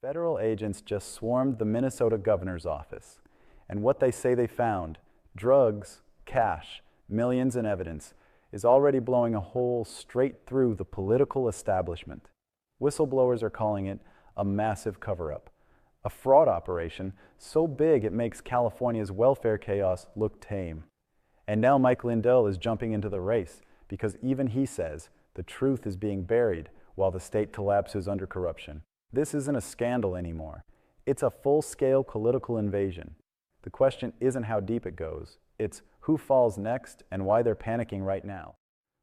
Federal agents just swarmed the Minnesota governor's office. And what they say they found, drugs, cash, millions in evidence, is already blowing a hole straight through the political establishment. Whistleblowers are calling it a massive cover-up, a fraud operation so big it makes California's welfare chaos look tame. And now Mike Lindell is jumping into the race because even he says the truth is being buried while the state collapses under corruption. This isn't a scandal anymore. It's a full-scale political invasion. The question isn't how deep it goes. It's who falls next and why they're panicking right now.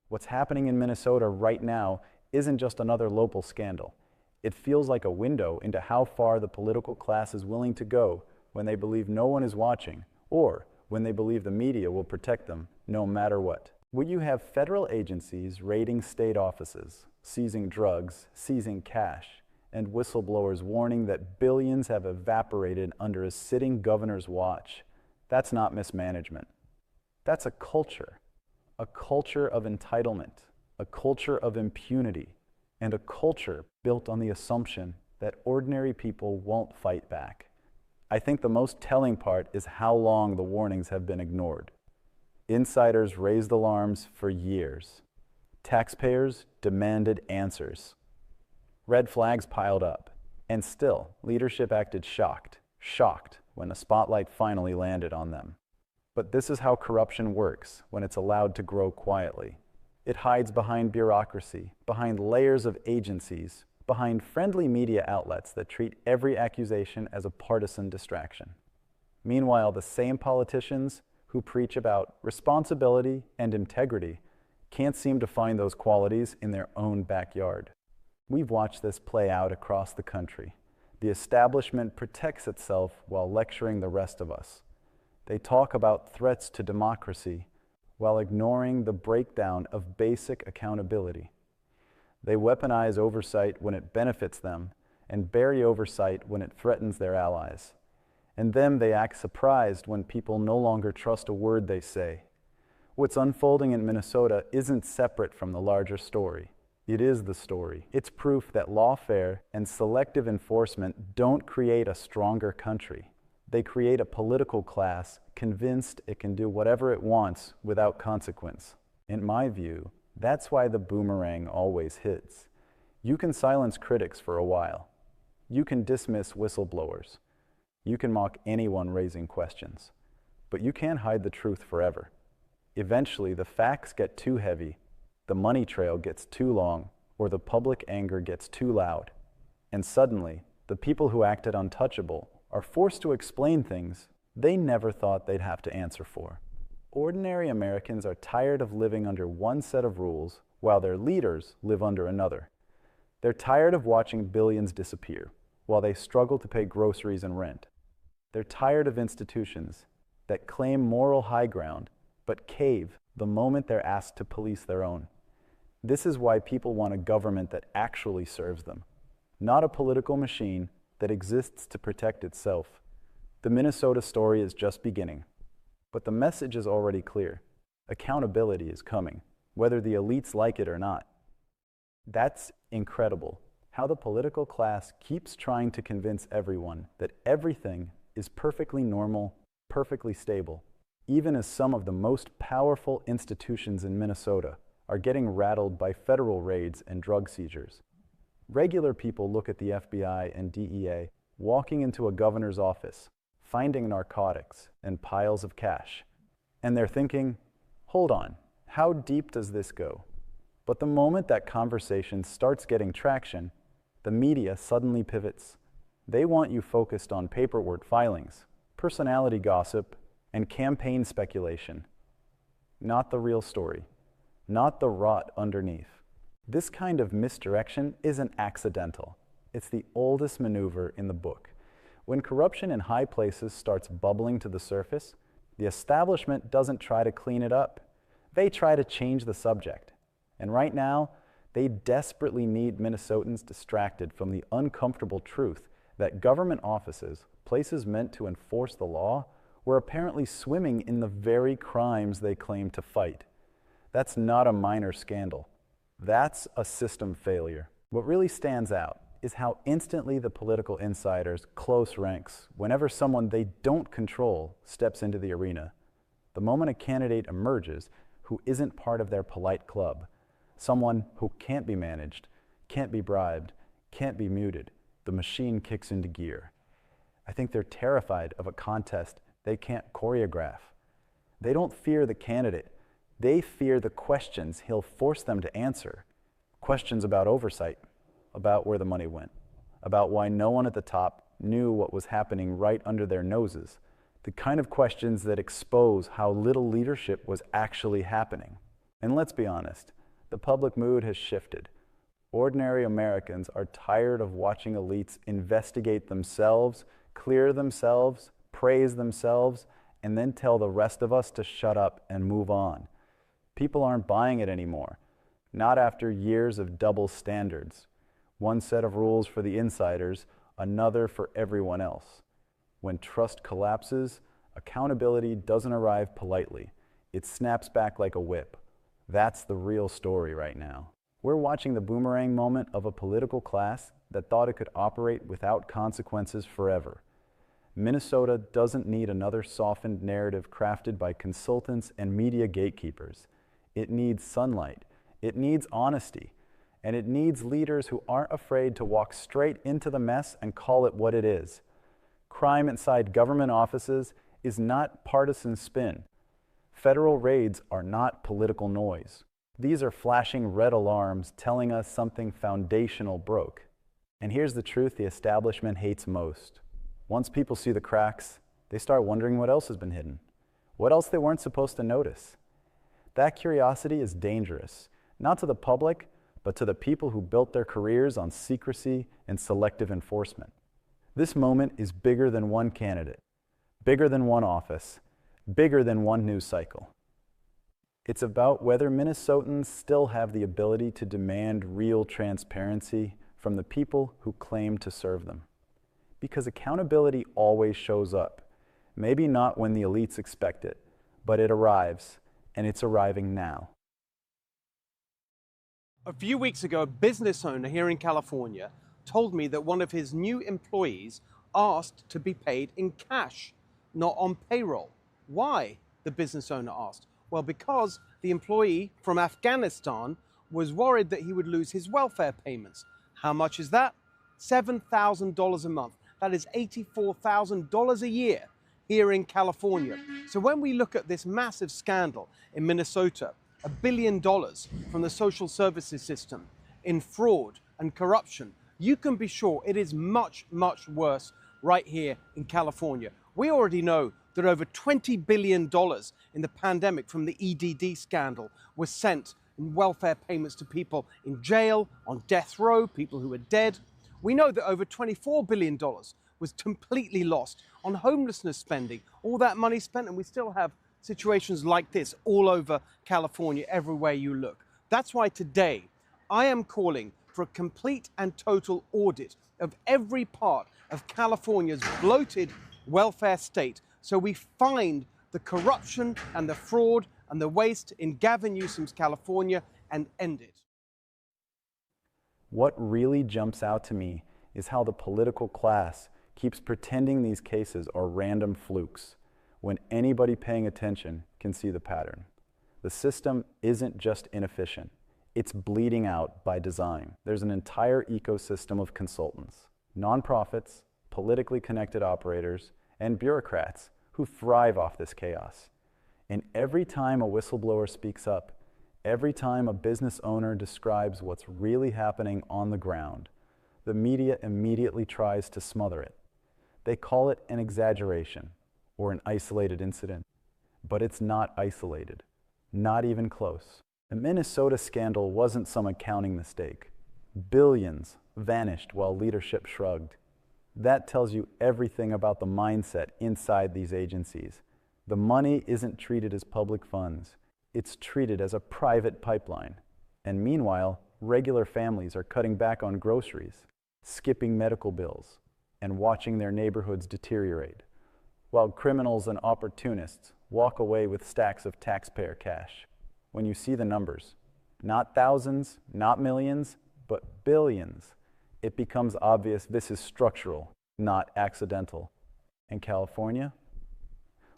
What's happening in Minnesota right now isn't just another local scandal. It feels like a window into how far the political class is willing to go when they believe no one is watching, or when they believe the media will protect them no matter what. When you have federal agencies raiding state offices, seizing drugs, seizing cash, and whistleblowers warning that billions have evaporated under a sitting governor's watch, that's not mismanagement. That's a culture of entitlement, a culture of impunity, and a culture built on the assumption that ordinary people won't fight back. I think the most telling part is how long the warnings have been ignored. Insiders raised alarms for years. Taxpayers demanded answers. Red flags piled up, and still, leadership acted shocked when the spotlight finally landed on them. But this is how corruption works when it's allowed to grow quietly. It hides behind bureaucracy, behind layers of agencies, behind friendly media outlets that treat every accusation as a partisan distraction. Meanwhile, the same politicians who preach about responsibility and integrity can't seem to find those qualities in their own backyard. We've watched this play out across the country. The establishment protects itself while lecturing the rest of us. They talk about threats to democracy while ignoring the breakdown of basic accountability. They weaponize oversight when it benefits them and bury oversight when it threatens their allies. And then they act surprised when people no longer trust a word they say. What's unfolding in Minnesota isn't separate from the larger story. It is the story. It's proof that lawfare and selective enforcement don't create a stronger country. They create a political class convinced it can do whatever it wants without consequence. In my view, that's why the boomerang always hits. You can silence critics for a while. You can dismiss whistleblowers. You can mock anyone raising questions. But you can't hide the truth forever. Eventually, the facts get too heavy, the money trail gets too long, or the public anger gets too loud. And suddenly, the people who acted untouchable are forced to explain things they never thought they'd have to answer for. Ordinary Americans are tired of living under one set of rules while their leaders live under another. They're tired of watching billions disappear while they struggle to pay groceries and rent. They're tired of institutions that claim moral high ground but cave the moment they're asked to police their own. This is why people want a government that actually serves them, not a political machine that exists to protect itself. The Minnesota story is just beginning, but the message is already clear. Accountability is coming, whether the elites like it or not. That's incredible, how the political class keeps trying to convince everyone that everything is perfectly normal, perfectly stable, even as some of the most powerful institutions in Minnesota are getting rattled by federal raids and drug seizures. Regular people look at the FBI and DEA walking into a governor's office, finding narcotics and piles of cash, and they're thinking, hold on, how deep does this go? But the moment that conversation starts getting traction, the media suddenly pivots. They want you focused on paperwork filings, personality gossip, and campaign speculation, not the real story, not the rot underneath. This kind of misdirection isn't accidental. It's the oldest maneuver in the book. When corruption in high places starts bubbling to the surface, the establishment doesn't try to clean it up. They try to change the subject. And right now, they desperately need Minnesotans distracted from the uncomfortable truth that government offices, places meant to enforce the law, were apparently swimming in the very crimes they claim to fight. That's not a minor scandal. That's a system failure. What really stands out is how instantly the political insiders close ranks whenever someone they don't control steps into the arena. The moment a candidate emerges who isn't part of their polite club, someone who can't be managed, can't be bribed, can't be muted, the machine kicks into gear. I think they're terrified of a contest they can't choreograph. They don't fear the candidate. They fear the questions he'll force them to answer. Questions about oversight, about where the money went, about why no one at the top knew what was happening right under their noses. The kind of questions that expose how little leadership was actually happening. And let's be honest, the public mood has shifted. Ordinary Americans are tired of watching elites investigate themselves, clear themselves, praise themselves, and then tell the rest of us to shut up and move on. People aren't buying it anymore, not after years of double standards. One set of rules for the insiders, another for everyone else. When trust collapses, accountability doesn't arrive politely. It snaps back like a whip. That's the real story right now. We're watching the boomerang moment of a political class that thought it could operate without consequences forever. Minnesota doesn't need another softened narrative crafted by consultants and media gatekeepers. It needs sunlight. It needs honesty. And it needs leaders who aren't afraid to walk straight into the mess and call it what it is. Crime inside government offices is not partisan spin. Federal raids are not political noise. These are flashing red alarms telling us something foundational broke. And here's the truth the establishment hates most. Once people see the cracks, they start wondering what else has been hidden, what else they weren't supposed to notice. That curiosity is dangerous, not to the public, but to the people who built their careers on secrecy and selective enforcement. This moment is bigger than one candidate, bigger than one office, bigger than one news cycle. It's about whether Minnesotans still have the ability to demand real transparency from the people who claim to serve them. Because accountability always shows up. Maybe not when the elites expect it, but it arrives, and it's arriving now. A few weeks ago, a business owner here in California told me that one of his new employees asked to be paid in cash, not on payroll. Why? The business owner asked. Well, because the employee from Afghanistan was worried that he would lose his welfare payments. How much is that? $7,000 a month. That is $84,000 a year here in California. So when we look at this massive scandal in Minnesota, $1 billion from the social services system in fraud and corruption, you can be sure it is much, much worse right here in California. We already know that over $20 billion in the pandemic from the EDD scandal was sent in welfare payments to people in jail, on death row, people who are dead. We know that over $24 billion was completely lost on homelessness spending. All that money spent, and we still have situations like this all over California, everywhere you look. That's why today I am calling for a complete and total audit of every part of California's bloated welfare state, so we find the corruption and the fraud and the waste in Gavin Newsom's California and end it. What really jumps out to me is how the political class keeps pretending these cases are random flukes, when anybody paying attention can see the pattern. The system isn't just inefficient, it's bleeding out by design. There's an entire ecosystem of consultants, nonprofits, politically connected operators, and bureaucrats who thrive off this chaos. And every time a whistleblower speaks up, every time a business owner describes what's really happening on the ground, the media immediately tries to smother it. They call it an exaggeration or an isolated incident, but it's not isolated, not even close. The Minnesota scandal wasn't some accounting mistake. Billions vanished while leadership shrugged. That tells you everything about the mindset inside these agencies. The money isn't treated as public funds. It's treated as a private pipeline. And meanwhile, regular families are cutting back on groceries, skipping medical bills, and watching their neighborhoods deteriorate, while criminals and opportunists walk away with stacks of taxpayer cash. When you see the numbers, not thousands, not millions, but billions, it becomes obvious this is structural, not accidental. In California,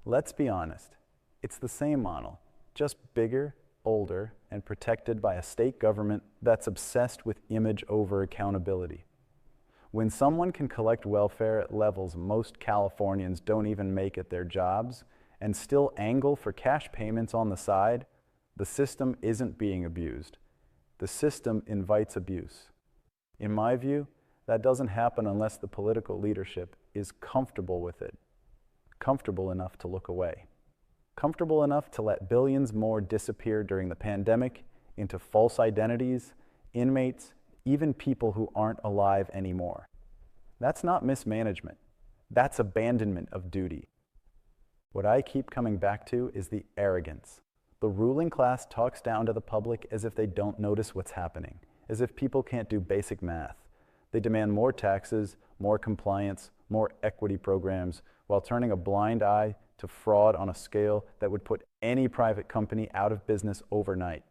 let's be honest, it's the same model, just bigger, older, and protected by a state government that's obsessed with image over accountability. When someone can collect welfare at levels most Californians don't even make at their jobs and still angle for cash payments on the side, the system isn't being abused. The system invites abuse. In my view, that doesn't happen unless the political leadership is comfortable with it, comfortable enough to look away, comfortable enough to let billions more disappear during the pandemic into false identities, inmates, even people who aren't alive anymore. That's not mismanagement. That's abandonment of duty. What I keep coming back to is the arrogance. The ruling class talks down to the public as if they don't notice what's happening, as if people can't do basic math. They demand more taxes, more compliance, more equity programs, while turning a blind eye to fraud on a scale that would put any private company out of business overnight.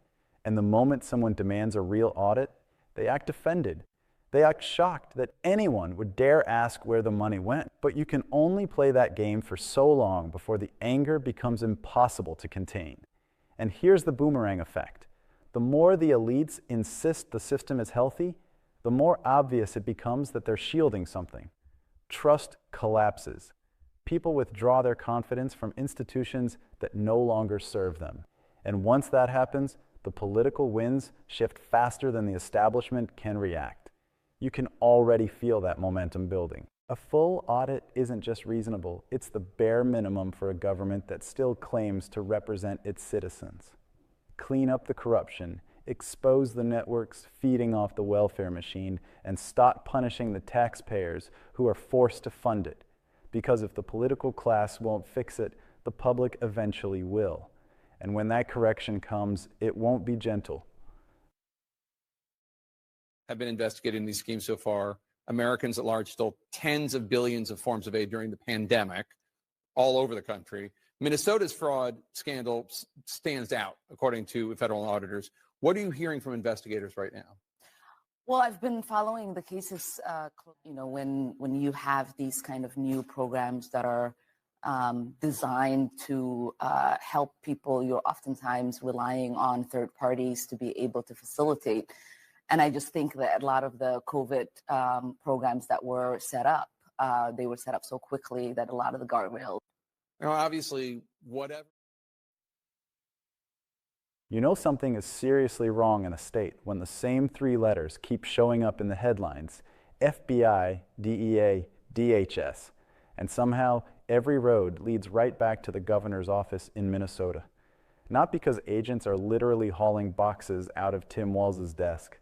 And the moment someone demands a real audit, they act offended. They act shocked that anyone would dare ask where the money went. But you can only play that game for so long before the anger becomes impossible to contain. And here's the boomerang effect. The more the elites insist the system is healthy, the more obvious it becomes that they're shielding something. Trust collapses. People withdraw their confidence from institutions that no longer serve them. And once that happens, the political winds shift faster than the establishment can react. You can already feel that momentum building. A full audit isn't just reasonable, it's the bare minimum for a government that still claims to represent its citizens. Clean up the corruption, expose the networks feeding off the welfare machine, and stop punishing the taxpayers who are forced to fund it. Because if the political class won't fix it, the public eventually will. And when that correction comes, it won't be gentle. Have been investigating these schemes so far. Americans at large stole tens of billions of forms of aid during the pandemic all over the country. Minnesota's fraud scandal stands out, according to federal auditors. What are you hearing from investigators right now? Well, I've been following the cases, when you have these kind of new programs that are designed to help people, you're oftentimes relying on third parties to be able to facilitate. And I just think that a lot of the COVID programs that were set up, they were set up so quickly that a lot of the guardrails. Now, obviously, whatever. You know something is seriously wrong in a state when the same three letters keep showing up in the headlines: FBI, DEA, DHS, and somehow every road leads right back to the governor's office in Minnesota. Not because agents are literally hauling boxes out of Tim Walz's desk,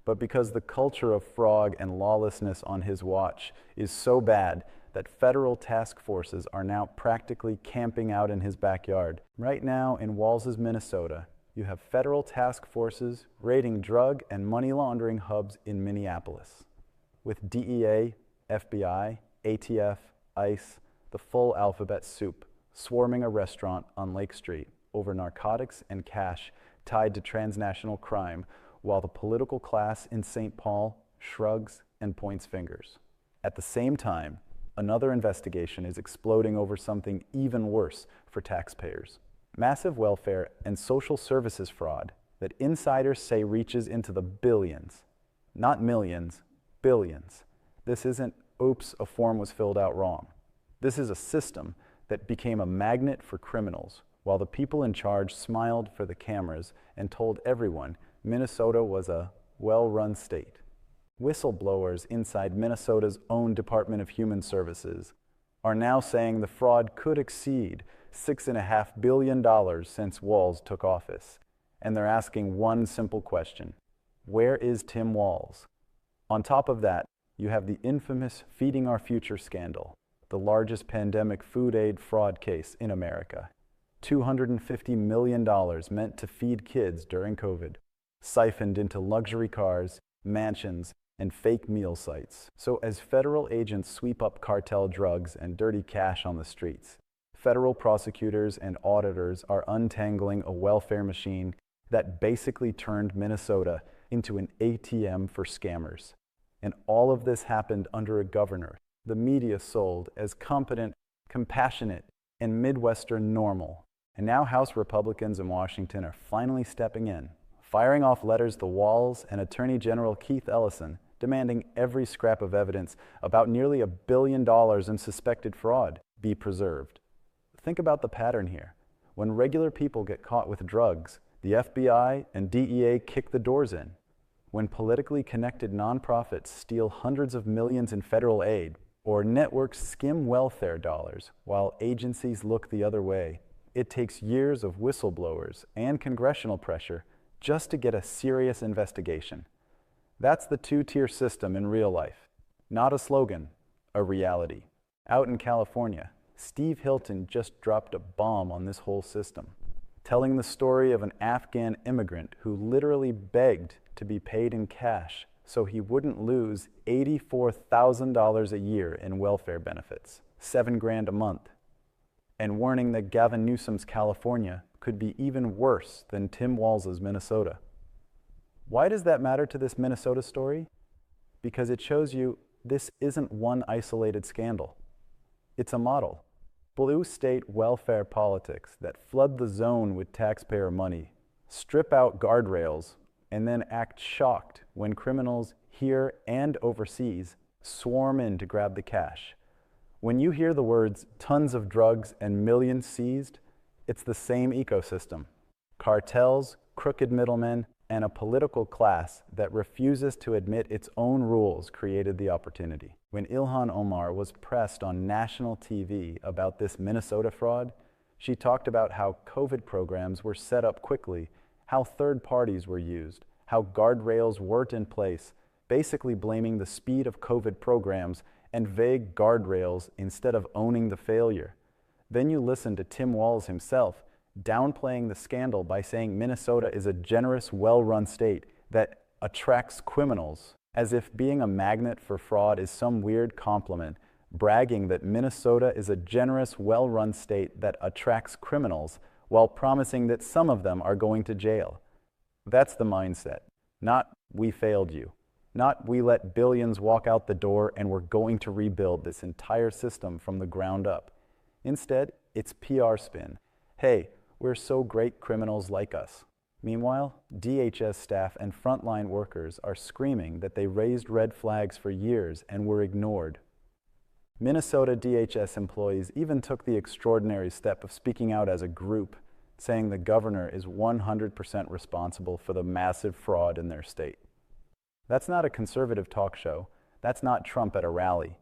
but because the culture of fraud and lawlessness on his watch is so bad that federal task forces are now practically camping out in his backyard. Right now in Walz's Minnesota, you have federal task forces raiding drug and money laundering hubs in Minneapolis, with DEA, FBI, ATF, ICE, the full alphabet soup, swarming a restaurant on Lake Street over narcotics and cash tied to transnational crime, while the political class in St. Paul shrugs and points fingers. At the same time, another investigation is exploding over something even worse for taxpayers: massive welfare and social services fraud that insiders say reaches into the billions. Not millions, billions. This isn't, oops, a form was filled out wrong. This is a system that became a magnet for criminals, while the people in charge smiled for the cameras and told everyone Minnesota was a well-run state. Whistleblowers inside Minnesota's own Department of Human Services are now saying the fraud could exceed $6.5 billion since Walz took office. And they're asking one simple question: where is Tim Walz? On top of that, you have the infamous Feeding Our Future scandal, the largest pandemic food aid fraud case in America. $250 million meant to feed kids during COVID, siphoned into luxury cars, mansions, and fake meal sites. So as federal agents sweep up cartel drugs and dirty cash on the streets, federal prosecutors and auditors are untangling a welfare machine that basically turned Minnesota into an ATM for scammers. And all of this happened under a governor the media sold as competent, compassionate, and Midwestern normal. And now House Republicans in Washington are finally stepping in, firing off letters to Walz and Attorney General Keith Ellison, demanding every scrap of evidence about nearly $1 billion in suspected fraud be preserved. Think about the pattern here. When regular people get caught with drugs, the FBI and DEA kick the doors in. When politically connected nonprofits steal hundreds of millions in federal aid, or networks skim welfare dollars while agencies look the other way, it takes years of whistleblowers and congressional pressure just to get a serious investigation. That's the two-tier system in real life. Not a slogan, a reality. Out in California, Steve Hilton just dropped a bomb on this whole system, telling the story of an Afghan immigrant who literally begged to be paid in cash so he wouldn't lose $84,000 a year in welfare benefits, $7,000 a month, and warning that Gavin Newsom's California could be even worse than Tim Walz's Minnesota. Why does that matter to this Minnesota story? Because it shows you this isn't one isolated scandal. It's a model. Blue state welfare politics that flood the zone with taxpayer money, strip out guardrails, and then act shocked when criminals here and overseas swarm in to grab the cash. When you hear the words tons of drugs and millions seized, it's the same ecosystem. Cartels, crooked middlemen, and a political class that refuses to admit its own rules created the opportunity. When Ilhan Omar was pressed on national TV about this Minnesota fraud, she talked about how COVID programs were set up quickly, how third parties were used, how guardrails weren't in place, basically blaming the speed of COVID programs and vague guardrails instead of owning the failure. Then you listen to Tim Walz himself downplaying the scandal by saying Minnesota is a generous, well-run state that attracts criminals, as if being a magnet for fraud is some weird compliment, bragging that Minnesota is a generous, well-run state that attracts criminals while promising that some of them are going to jail. That's the mindset. Not, we failed you. Not, we let billions walk out the door and we're going to rebuild this entire system from the ground up. Instead, it's PR spin. Hey, we're so great, criminals like us. Meanwhile, DHS staff and frontline workers are screaming that they raised red flags for years and were ignored. Minnesota DHS employees even took the extraordinary step of speaking out as a group, saying the governor is 100% responsible for the massive fraud in their state. That's not a conservative talk show. That's not Trump at a rally.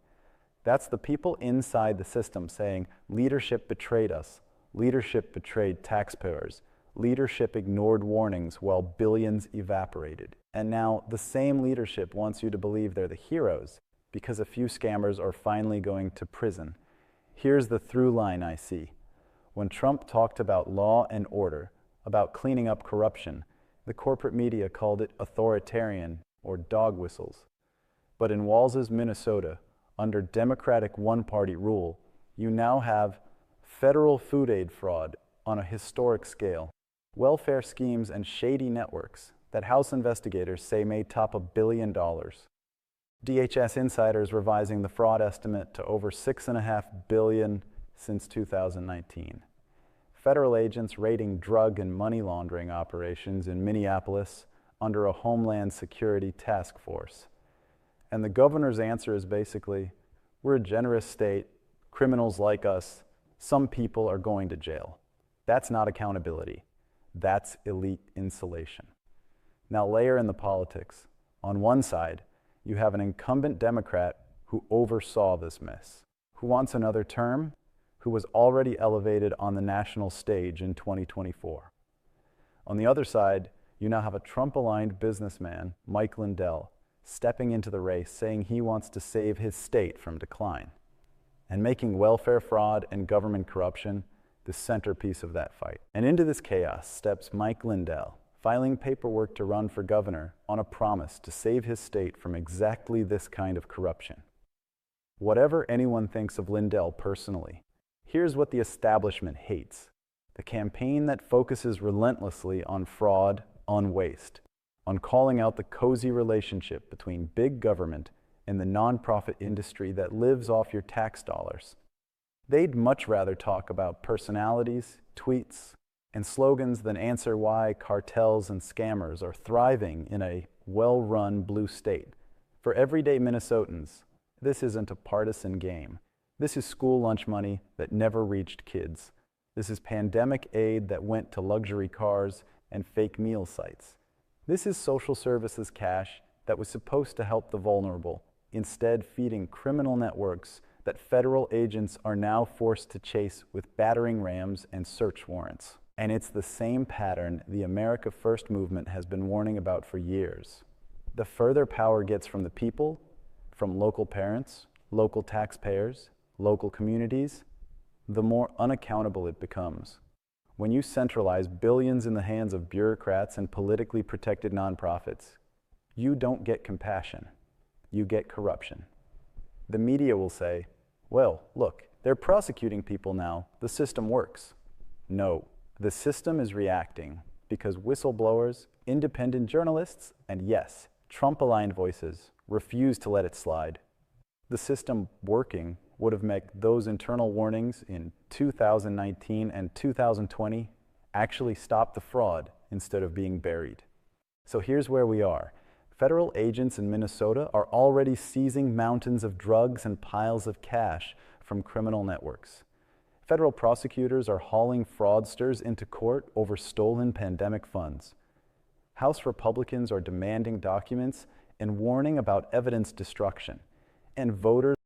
That's the people inside the system saying, leadership betrayed us. Leadership betrayed taxpayers. Leadership ignored warnings while billions evaporated. And now the same leadership wants you to believe they're the heroes because a few scammers are finally going to prison. Here's the through line I see. When Trump talked about law and order, about cleaning up corruption, the corporate media called it authoritarian or dog whistles. But in Walz's Minnesota, under Democratic one-party rule, you now have federal food aid fraud on a historic scale, welfare schemes and shady networks that House investigators say may top $1 billion. DHS insiders revising the fraud estimate to over $6.5 billion since 2019. Federal agents raiding drug and money laundering operations in Minneapolis under a Homeland Security task force. And the governor's answer is basically, we're a generous state, criminals like us, some people are going to jail. That's not accountability. That's elite insulation. Now layer in the politics. On one side, you have an incumbent Democrat who oversaw this mess, who wants another term, who was already elevated on the national stage in 2024. On the other side, you now have a Trump-aligned businessman, Mike Lindell, stepping into the race saying he wants to save his state from decline, and making welfare fraud and government corruption the centerpiece of that fight. And into this chaos steps Mike Lindell, filing paperwork to run for governor on a promise to save his state from exactly this kind of corruption. Whatever anyone thinks of Lindell personally, here's what the establishment hates: the campaign that focuses relentlessly on fraud, on waste, on calling out the cozy relationship between big government and the nonprofit industry that lives off your tax dollars. They'd much rather talk about personalities, tweets, and slogans than answer why cartels and scammers are thriving in a well-run blue state. For everyday Minnesotans, this isn't a partisan game. This is school lunch money that never reached kids. This is pandemic aid that went to luxury cars and fake meal sites. This is social services cash that was supposed to help the vulnerable, instead feeding criminal networks that federal agents are now forced to chase with battering rams and search warrants. And it's the same pattern the America First movement has been warning about for years. The further power gets from the people, from local parents, local taxpayers, local communities, the more unaccountable it becomes. When you centralize billions in the hands of bureaucrats and politically protected nonprofits, you don't get compassion, you get corruption. The media will say, well, look, they're prosecuting people now, the system works. No, the system is reacting because whistleblowers, independent journalists, and yes, Trump-aligned voices refuse to let it slide. The system working would have made those internal warnings in 2019 and 2020 actually stop the fraud instead of being buried. So here's where we are. Federal agents in Minnesota are already seizing mountains of drugs and piles of cash from criminal networks. Federal prosecutors are hauling fraudsters into court over stolen pandemic funds. House Republicans are demanding documents and warning about evidence destruction. And voters